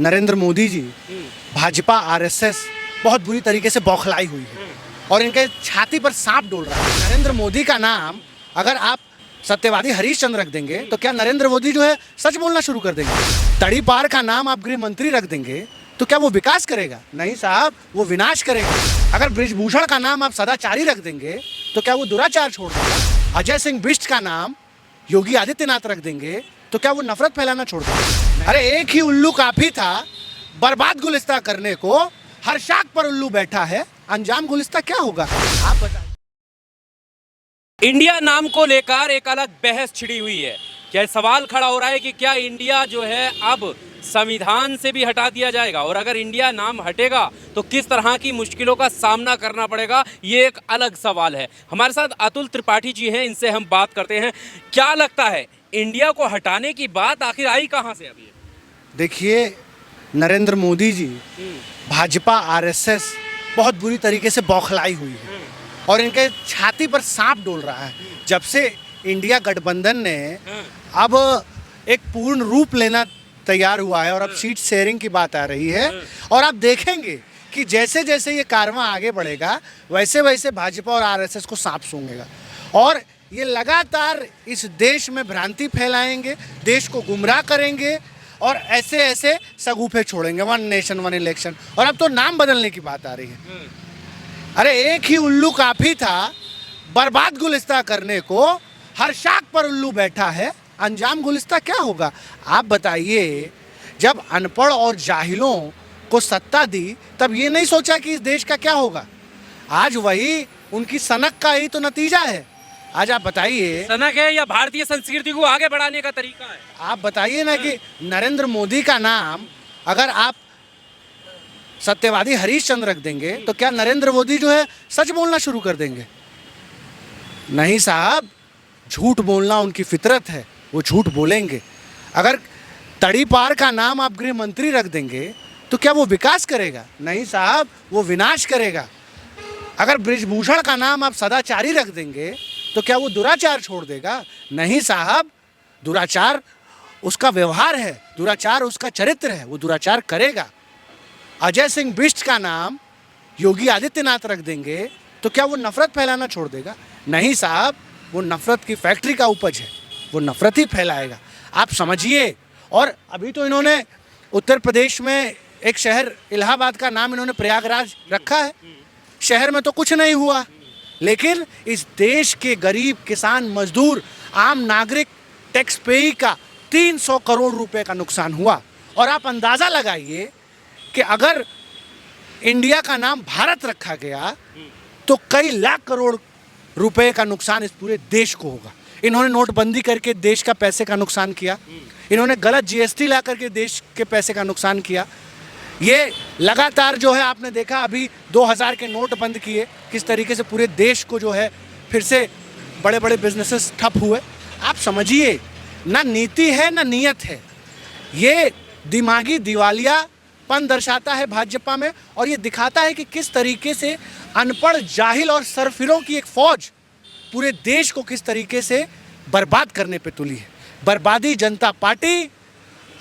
Narendra Modi ji, Bhajpa RSS बहुत बुरी तरीके से बौखलाई हुई है और इनके छाती पर सांप डोल रहा है। नरेंद्र मोदी का नाम अगर आप सत्यवादी हरीश चंद्र रख देंगे तो क्या नरेंद्र मोदी जो है सच बोलना शुरू कर देंगे? तड़ीपार का नाम आप गृह मंत्री रख देंगे तो क्या वो विकास करेगा? नहीं साहब, वो विनाश करेगा। अगर बृजभूषण का नाम आप सदाचारी रख देंगे तो क्या वो दुराचार छोड़ देगा? अजय सिंह बिष्ट का नाम योगी आदित्यनाथ रख देंगे तो क्या वो नफरत फैलाना छोड़ देगा? अरे एक ही उल्लू काफी था बर्बाद गुलिस्ता करने को, हर शाख पर उल्लू बैठा है, अंजाम गुलिस्ता क्या होगा? आप बताइए। इंडिया नाम को लेकर एक अलग बहस छिड़ी हुई है। क्या सवाल खड़ा हो रहा है कि क्या इंडिया जो है अब संविधान से भी हटा दिया जाएगा, और अगर इंडिया नाम हटेगा तो किस तरह की मुश्किलों का सामना करना पड़ेगा, ये एक अलग सवाल है। हमारे साथ अतुल त्रिपाठी जी हैं, इनसे हम बात करते हैं। क्या लगता है, इंडिया को हटाने की बात आखिर आई कहाँ से अभी? देखिए, नरेंद्र मोदी जी, भाजपा आरएसएस बहुत बुरी तरीके से बौखलाई हुई है और इनके छाती पर सांप डोल रहा है। जब से इंडिया गठबंधन ने अब एक पूर्ण रूप लेना तैयार हुआ है और अब सीट शेयरिंग की बात आ रही है, और आप देखेंगे कि जैसे जैसे ये कारवां आगे बढ़ेगा वैसे वैसे भाजपा और आरएसएस को सांप सूंघेगा और ये लगातार इस देश में भ्रांति फैलाएंगे, देश को गुमराह करेंगे और ऐसे ऐसे सगुफे छोड़ेंगे, वन नेशन वन इलेक्शन। और अब तो नाम बदलने की बात आ रही है। अरे एक ही उल्लू काफी था बर्बाद गुलिस्ता करने को, हर शाख पर उल्लू बैठा है, अंजाम गुलिस्ता क्या होगा? आप बताइए। जब अनपढ़ और जाहिलों को सत्ता दी तब ये नहीं सोचा कि इस देश का क्या होगा। आज वही उनकी सनक का ही तो नतीजा है। आज आप बताइए, सनक है या भारतीय संस्कृति को आगे बढ़ाने का तरीका है? आप बताइए ना कि नरेंद्र मोदी का नाम अगर आप सत्यवादी हरीश चंद्र रख देंगे तो क्या नरेंद्र मोदी जो है सच बोलना शुरू कर देंगे? नहीं साहब, झूठ बोलना उनकी फितरत है, वो झूठ बोलेंगे। अगर तड़ीपार का नाम आप गृह मंत्री रख देंगे तो क्या वो विकास करेगा? नहीं साहब, वो विनाश करेगा। अगर बृजभूषण का नाम आप सदाचारी रख देंगे तो क्या वो दुराचार छोड़ देगा? नहीं साहब, दुराचार उसका व्यवहार है, दुराचार उसका चरित्र है, वो दुराचार करेगा। अजय सिंह बिष्ट का नाम योगी आदित्यनाथ रख देंगे तो क्या वो नफरत फैलाना छोड़ देगा? नहीं साहब, वो नफरत की फैक्ट्री का उपज है, वो नफरत ही फैलाएगा। आप समझिए। और अभी तो इन्होंने उत्तर प्रदेश में एक शहर इलाहाबाद का नाम इन्होंने प्रयागराज रखा है। शहर में तो कुछ नहीं हुआ, लेकिन इस देश के गरीब किसान, मजदूर, आम नागरिक, टैक्स पेई का 300 करोड़ रुपए का नुकसान हुआ। और आप अंदाज़ा लगाइए कि अगर इंडिया का नाम भारत रखा गया तो कई लाख करोड़ रुपए का नुकसान इस पूरे देश को होगा। इन्होंने नोटबंदी करके देश का पैसे का नुकसान किया, इन्होंने गलत जीएसटी ला करके देश के पैसे का नुकसान किया। ये लगातार जो है आपने देखा, अभी 2000 के नोट बंद किए, किस तरीके से पूरे देश को जो है फिर से बड़े बड़े बिजनेसेस ठप हुए। आप समझिए, ना नीति है ना नीयत है। ये दिमागी दिवालियापन दर्शाता है भाजपा में, और ये दिखाता है कि किस तरीके से अनपढ़, जाहिल और सरफिरों की एक फौज पूरे देश को किस तरीके से बर्बाद करने पे तुली है। बर्बादी जनता पार्टी,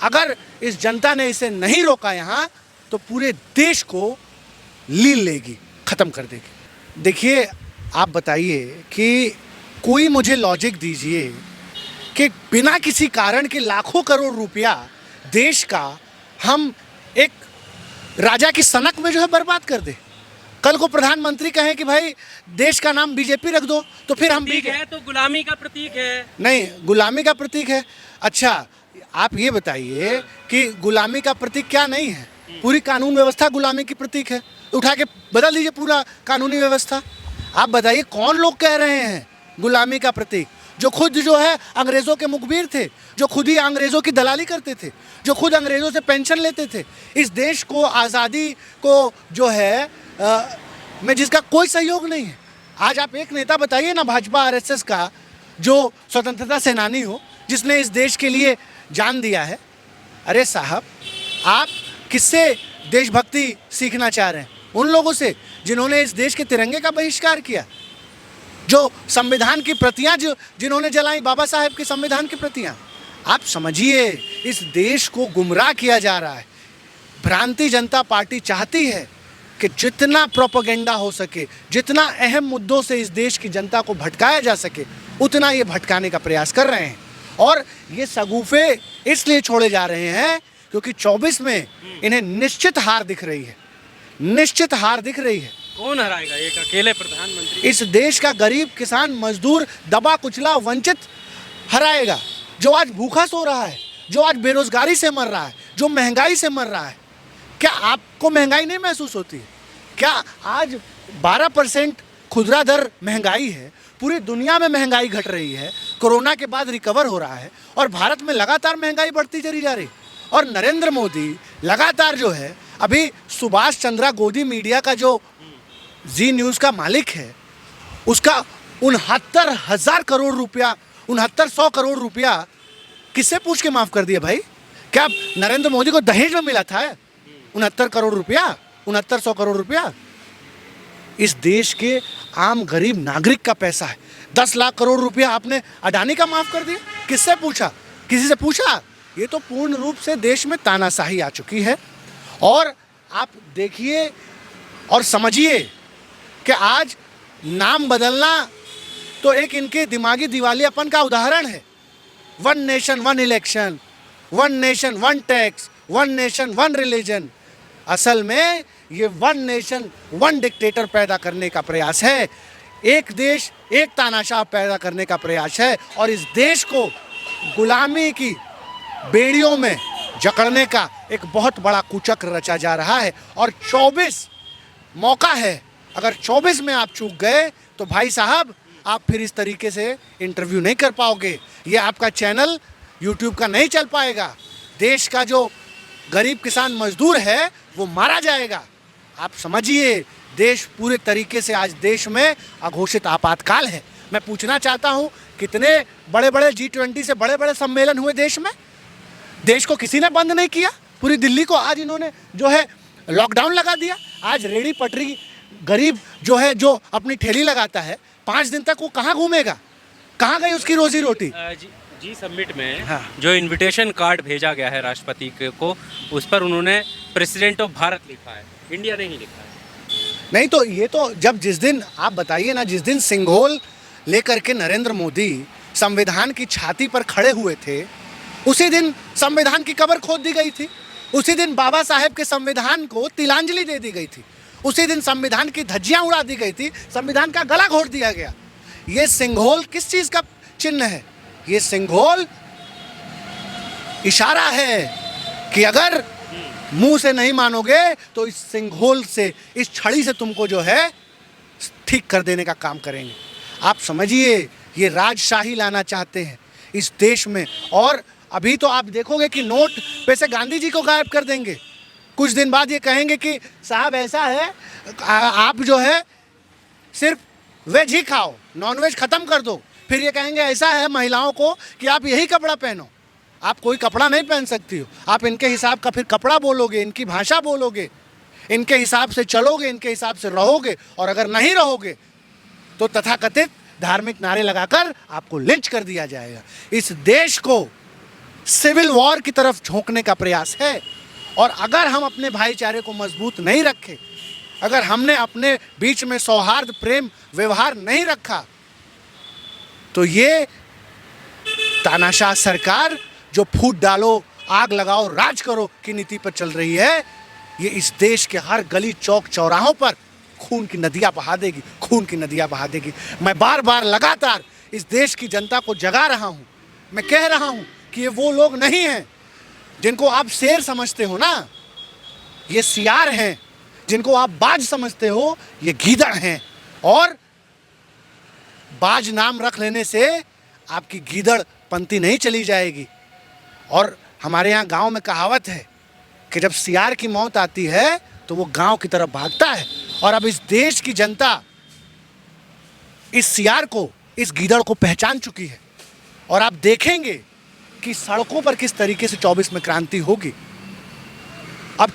अगर इस जनता ने इसे नहीं रोका यहाँ तो पूरे देश को लील लेगी, ख़त्म कर देगी। देखिए, आप बताइए कि कोई मुझे लॉजिक दीजिए कि बिना किसी कारण के लाखों करोड़ रुपया देश का हम एक राजा की सनक में जो है बर्बाद कर दे। कल को प्रधानमंत्री कहें कि भाई देश का नाम बीजेपी रख दो तो फिर हम भी है तो गुलामी का प्रतीक है। नहीं, गुलामी का प्रतीक है। अच्छा, आप ये बताइए कि गुलामी का प्रतीक क्या नहीं है? पूरी कानून व्यवस्था गुलामी की प्रतीक है। उठा के बदल दीजिए पूरा कानूनी व्यवस्था। आप बताइए, कौन लोग कह रहे हैं गुलामी का प्रतीक? जो खुद जो है अंग्रेज़ों के मुखबिर थे, जो खुद ही अंग्रेज़ों की दलाली करते थे, जो खुद अंग्रेज़ों से पेंशन लेते थे, इस देश को, आज़ादी को जो है में जिसका कोई सहयोग नहीं है। आज आप एक नेता बताइए ना भाजपा आरएसएस का जो स्वतंत्रता सेनानी हो, जिसने इस देश के लिए जान दिया है। अरे साहब, आप किससे देशभक्ति सीखना चाह रहे हैं? उन लोगों से जिन्होंने इस देश के तिरंगे का बहिष्कार किया, जो संविधान की प्रतियां जिन्होंने जलाई, बाबा साहेब की संविधान की प्रतियां। आप समझिए, इस देश को गुमराह किया जा रहा है। भ्रांति जनता पार्टी चाहती है कि जितना प्रोपेगेंडा हो सके, जितना अहम मुद्दों से इस देश की जनता को भटकाया जा सके, उतना ये भटकाने का प्रयास कर रहे हैं। और ये सगुफे इसलिए छोड़े जा रहे हैं क्योंकि 24 में इन्हें निश्चित हार दिख रही है, निश्चित हार दिख रही है। कौन हराएगा? एक अकेले प्रधानमंत्री? इस देश का गरीब किसान मजदूर दबा कुचला वंचित हराएगा, जो आज भूखा सो रहा है, जो आज बेरोजगारी से मर रहा है, जो महंगाई से मर रहा है। क्या आपको महंगाई नहीं महसूस होती है? क्या आज 12% खुदरा दर महंगाई है, पूरी दुनिया में महंगाई घट रही है, कोरोना के बाद रिकवर हो रहा है और भारत में लगातार महंगाई बढ़ती चली जा रही। और नरेंद्र मोदी लगातार जो है, अभी सुभाष चंद्रा गोदी मीडिया का जो जी न्यूज़ का मालिक है, उसका 69,000 करोड़ रुपया, 6900 करोड़ रुपया किससे पूछ के माफ़ कर दिया भाई? क्या नरेंद्र मोदी को दहेज में मिला था 69 करोड़ रुपया, 6900 करोड़ रुपया? इस देश के आम गरीब नागरिक का पैसा है। 10 लाख करोड़ रुपया आपने अडानी का माफ़ कर दिया? किससे पूछा? किसी से पूछा? ये तो पूर्ण रूप से देश में तानाशाही आ चुकी है। और आप देखिए और समझिए कि आज नाम बदलना तो एक इनके दिमागी दिवालियापन का उदाहरण है। One nation one election, one nation one tax, one nation one religion. असल में ये वन नेशन वन डिक्टेटर पैदा करने का प्रयास है, एक देश एक तानाशाह पैदा करने का प्रयास है और इस देश को गुलामी की बेड़ियों में जकड़ने का एक बहुत बड़ा कुचक्र रचा जा रहा है। और 24 मौका है, अगर 24 में आप चूक गए तो भाई साहब आप फिर इस तरीके से इंटरव्यू नहीं कर पाओगे, ये आपका चैनल YouTube का नहीं चल पाएगा, देश का जो गरीब किसान मजदूर है वो मारा जाएगा। आप समझिए, देश पूरे तरीके से आज देश में अघोषित आपातकाल है। मैं पूछना चाहता हूँ, कितने बड़े बड़े G20 से बड़े बड़े सम्मेलन हुए देश में, देश को किसी ने बंद नहीं किया। पूरी दिल्ली को आज इन्होंने जो है लॉकडाउन लगा दिया। आज रेडी पटरी गरीब जो है, जो अपनी ठेली लगाता है, 5 दिन तक वो कहाँ घूमेगा? कहाँ गई उसकी रोजी रोटी? जी समिट में हाँ। जो इनविटेशन कार्ड भेजा गया है राष्ट्रपति को, उस पर उन्होंने प्रेसिडेंट ऑफ भारत लिखा है, इंडिया नहीं लिखा है। नहीं तो ये तो जब जिस दिन आप बताइए ना, जिस दिन सिंघोल लेकर के नरेंद्र मोदी संविधान की छाती पर खड़े हुए थे, उसी दिन संविधान की कब्र खोद दी गई थी, उसी दिन बाबा साहेब के संविधान को तिलांजलि दे दी गई थी, उसी दिन संविधान की धज्जियां उड़ा दी गई थी, संविधान का गला घोट दिया गया। ये सिंघोल किस चीज़ का चिन्ह है? ये सिंघोल इशारा है कि अगर मुंह से नहीं मानोगे तो इस सिंघोल से, इस छड़ी से तुमको जो है ठीक कर देने का काम करेंगे। आप समझिए, ये राजशाही लाना चाहते हैं इस देश में। और अभी तो आप देखोगे कि नोट पे से गांधी जी को गायब कर देंगे। कुछ दिन बाद ये कहेंगे कि साहब ऐसा है, आप जो है सिर्फ वेज ही खाओ, नॉनवेज ख़त्म कर दो। फिर ये कहेंगे ऐसा है महिलाओं को कि आप यही कपड़ा पहनो, आप कोई कपड़ा नहीं पहन सकती हो। आप इनके हिसाब का फिर कपड़ा बोलोगे, इनकी भाषा बोलोगे, इनके हिसाब से चलोगे, इनके हिसाब से रहोगे। और अगर नहीं रहोगे तो तथाकथित धार्मिक नारे लगाकर आपको लिंच कर दिया जाएगा। इस देश को सिविल वॉर की तरफ झोंकने का प्रयास है। और अगर हम अपने भाईचारे को मजबूत नहीं रखे, अगर हमने अपने बीच में सौहार्द प्रेम व्यवहार नहीं रखा, तो ये तानाशाह सरकार जो फूट डालो, आग लगाओ, राज करो की नीति पर चल रही है, ये इस देश के हर गली चौक चौराहों पर खून की नदियाँ बहा देगी, खून की नदियाँ बहा देगी। मैं बार बार लगातार इस देश की जनता को जगा रहा हूँ। मैं कह रहा हूँ कि ये वो लोग नहीं हैं जिनको आप शेर समझते हो ना, ये सियार हैं। जिनको आप बाज समझते हो, ये गीदड़ हैं। और बाज नाम रख लेने से आपकी गीदड़ पंक्ति नहीं चली जाएगी। और हमारे यहाँ गांव में कहावत है कि जब सियार की मौत आती है तो वो गांव की तरफ भागता है। और अब इस देश की जनता इस सियार को, इस गीदड़ को पहचान चुकी है। और आप देखेंगे कि सड़कों पर किस तरीके से 24 में क्रांति होगी। अब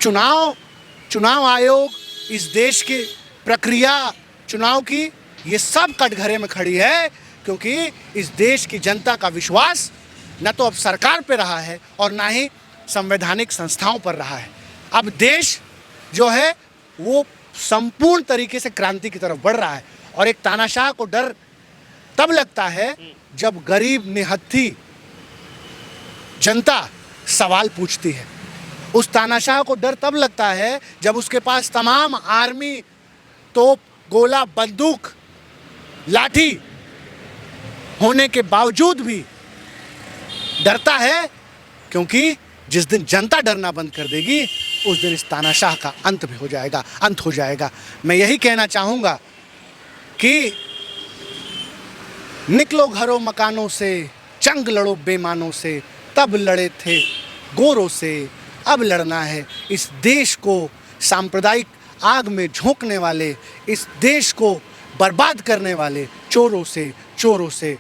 चुनाव आयोग, इस देश की प्रक्रिया चुनाव की, ये सब कटघरे में खड़ी है, क्योंकि इस देश की जनता का विश्वास न तो अब सरकार पे रहा है और ना ही संवैधानिक संस्थाओं पर रहा है। अब देश जो है वो संपूर्ण तरीके से क्रांति की तरफ बढ़ रहा है। और एक तानाशाह को डर तब लगता है जब गरीब निहत्थी जनता सवाल पूछती है। उस तानाशाह को डर तब लगता है जब उसके पास तमाम आर्मी, तोप, गोला, बंदूक, लाठी होने के बावजूद भी डरता है, क्योंकि जिस दिन जनता डरना बंद कर देगी उस दिन इस तानाशाह का अंत भी हो जाएगा, अंत हो जाएगा। मैं यही कहना चाहूँगा कि निकलो घरों मकानों से, जंग लड़ो बेमानों से, तब लड़े थे गोरों से, अब लड़ना है इस देश को सांप्रदायिक आग में झोंकने वाले, इस देश को बर्बाद करने वाले चोरों से